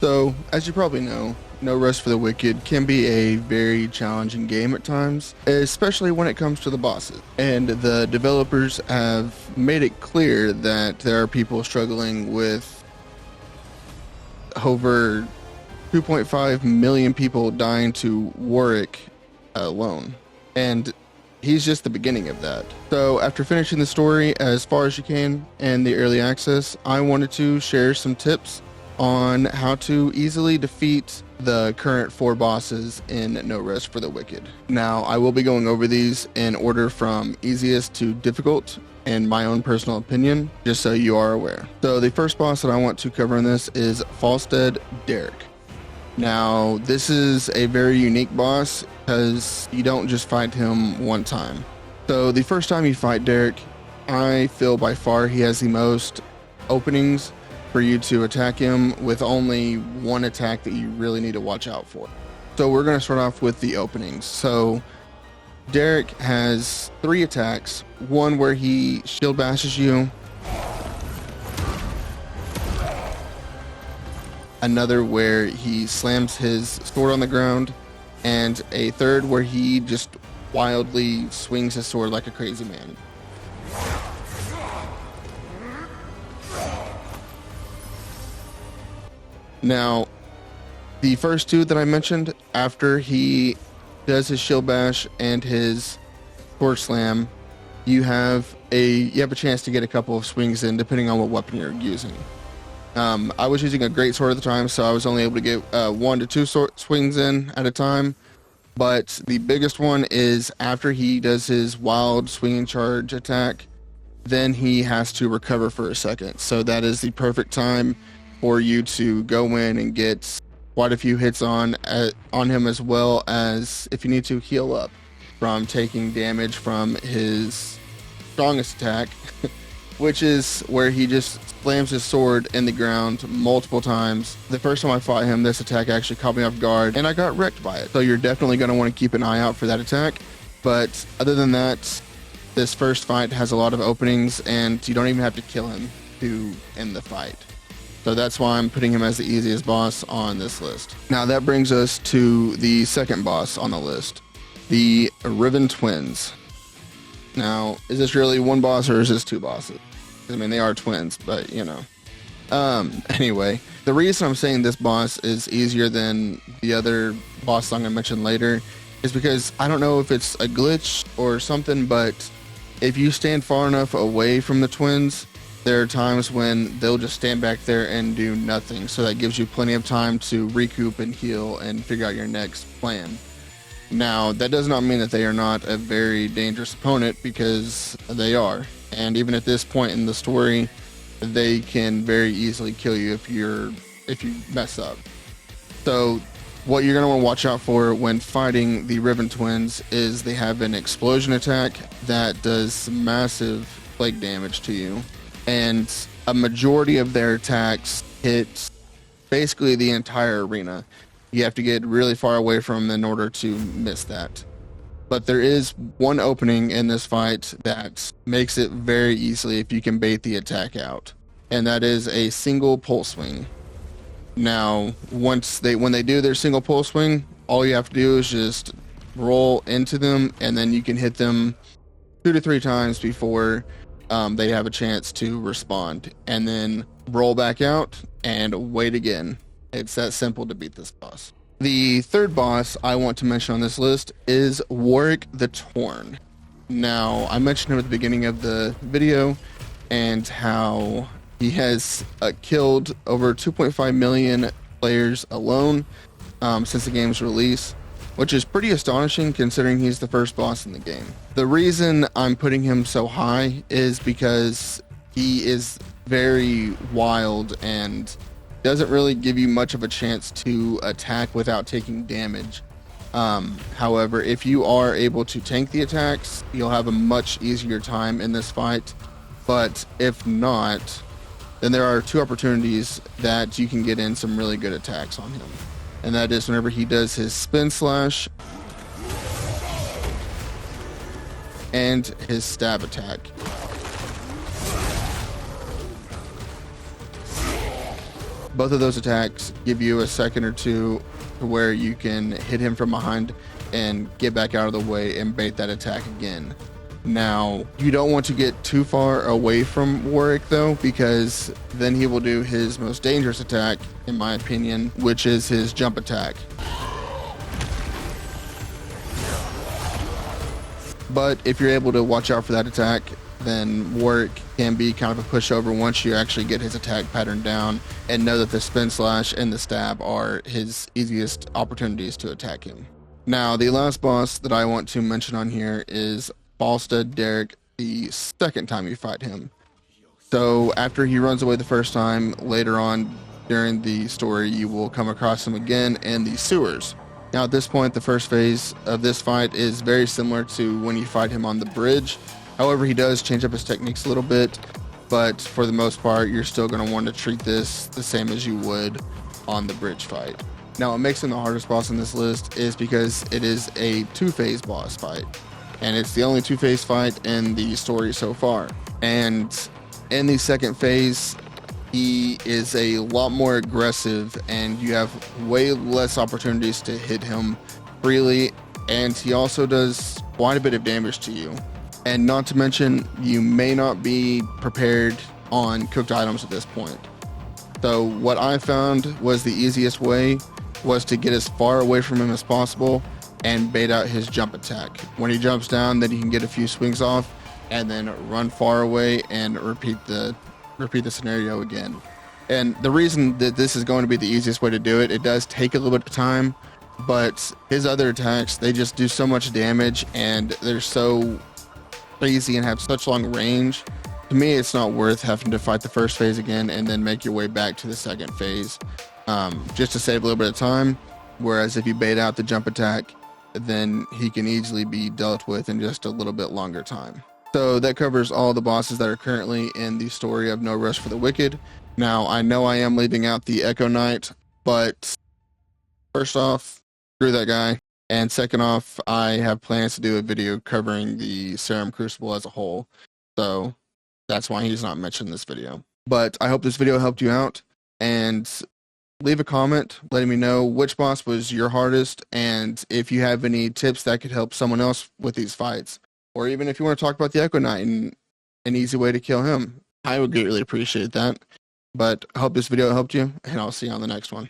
So, as you probably know, No Rest for the Wicked can be a very challenging game at times, especially when it comes to the bosses. And the developers have made it clear that there are people struggling with over 2.5 million people dying to Warwick alone. And he's just the beginning of that. So after finishing the story as far as you can and the early access, I wanted to share some tips on how to easily defeat the current 4 bosses in No Rest for the Wicked. Now, I will be going over these in order from easiest to difficult in my own personal opinion, just so you are aware. So the first boss that I want to cover in this is Falstead Derek. Now, this is a very unique boss because you don't just fight him one time. So the first time you fight Derek, I feel by far he has the most openings for you to attack him with only one attack that you really need to watch out for. So we're going to start off with the openings. So Derek has 3 attacks, one where he shield bashes you, another where he slams his sword on the ground, and a third where he just wildly swings his sword like a crazy man. Now, the first 2 that I mentioned, after he does his shield bash and his sword slam, you have a chance to get a couple of swings in depending on what weapon you're using. I was using a great sword at the time, so I was only able to get 1 to 2 swings in at a time. But the biggest one is after he does his wild swinging charge attack, then he has to recover for a second. So that is the perfect time for you to go in and get quite a few hits on him, as well as if you need to heal up from taking damage from his strongest attack, which is where he just slams his sword in the ground multiple times. The first time I fought him, this attack actually caught me off guard and I got wrecked by it. So you're definitely going to want to keep an eye out for that attack. But other than that, this first fight has a lot of openings and you don't even have to kill him to end the fight. So that's why I'm putting him as the easiest boss on this list. Now that brings us to the second boss on the list, the Riven Twins. Now, is this really one boss or is this 2 bosses? I mean, they are twins, but you know. Anyway, the reason I'm saying this boss is easier than the other boss I'm gonna mention later is because I don't know if it's a glitch or something, but if you stand far enough away from the twins, there are times when they'll just stand back there and do nothing. So that gives you plenty of time to recoup and heal and figure out your next plan. Now, that does not mean that they are not a very dangerous opponent, because they are. And even at this point in the story, they can very easily kill you if you mess up. So what you're going to want to watch out for when fighting the Riven Twins is they have an explosion attack that does massive plague damage to you. And a majority of their attacks hit basically the entire arena. You have to get really far away from them in order to miss that. But there is one opening in this fight that makes it very easily if you can bait the attack out. And that is a single pulse swing. Now, when they do their single pulse swing, all you have to do is just roll into them, and then you can hit them 2 to 3 times before they have a chance to respond, and then roll back out and wait again. It's that simple to beat this boss. The third boss I want to mention on this list is Warwick the Torn. Now, I mentioned him at the beginning of the video and how he has killed over 2.5 million players alone since the game's release, which is pretty astonishing considering he's the first boss in the game. The reason I'm putting him so high is because he is very wild and doesn't really give you much of a chance to attack without taking damage. However, if you are able to tank the attacks, you'll have a much easier time in this fight. But if not, then there are 2 opportunities that you can get in some really good attacks on him. And that is whenever he does his spin slash and his stab attack. Both of those attacks give you a second or two to where you can hit him from behind and get back out of the way and bait that attack again. Now, you don't want to get too far away from Warwick though, because then he will do his most dangerous attack, in my opinion, which is his jump attack. But if you're able to watch out for that attack, then Warwick can be kind of a pushover once you actually get his attack pattern down and know that the spin slash and the stab are his easiest opportunities to attack him. Now, the last boss that I want to mention on here is Falstead Derek the second time you fight him. So after he runs away the first time, later on during the story, you will come across him again in the sewers. Now at this point, the first phase of this fight is very similar to when you fight him on the bridge. However, he does change up his techniques a little bit, but for the most part, you're still going to want to treat this the same as you would on the bridge fight. Now, what makes him the hardest boss on this list is because it is a two-phase boss fight, and it's the only two-phase fight in the story so far. And in the second phase, he is a lot more aggressive, and you have way less opportunities to hit him freely, and he also does quite a bit of damage to you. And not to mention, you may not be prepared on cooked items at this point. So what I found was the easiest way was to get as far away from him as possible and bait out his jump attack. When he jumps down, then you can get a few swings off and then run far away and repeat the scenario again. And the reason that this is going to be the easiest way to do it, it does take a little bit of time, but his other attacks, they just do so much damage and they're so crazy and have such long range. To me, it's not worth having to fight the first phase again and then make your way back to the second phase, just to save a little bit of time. Whereas if you bait out the jump attack, then he can easily be dealt with in just a little bit longer time. So that covers all the bosses that are currently in the story of No Rest for the Wicked. Now, I know I am leaving out the Echo Knight, but first off, screw that guy. And second off, I have plans to do a video covering the Serum Crucible as a whole. So that's why he's not mentioned in this video. But I hope this video helped you out. And leave a comment letting me know which boss was your hardest, and if you have any tips that could help someone else with these fights. Or even if you want to talk about the Echo Knight and an easy way to kill him. I would greatly appreciate that. But I hope this video helped you, and I'll see you on the next one.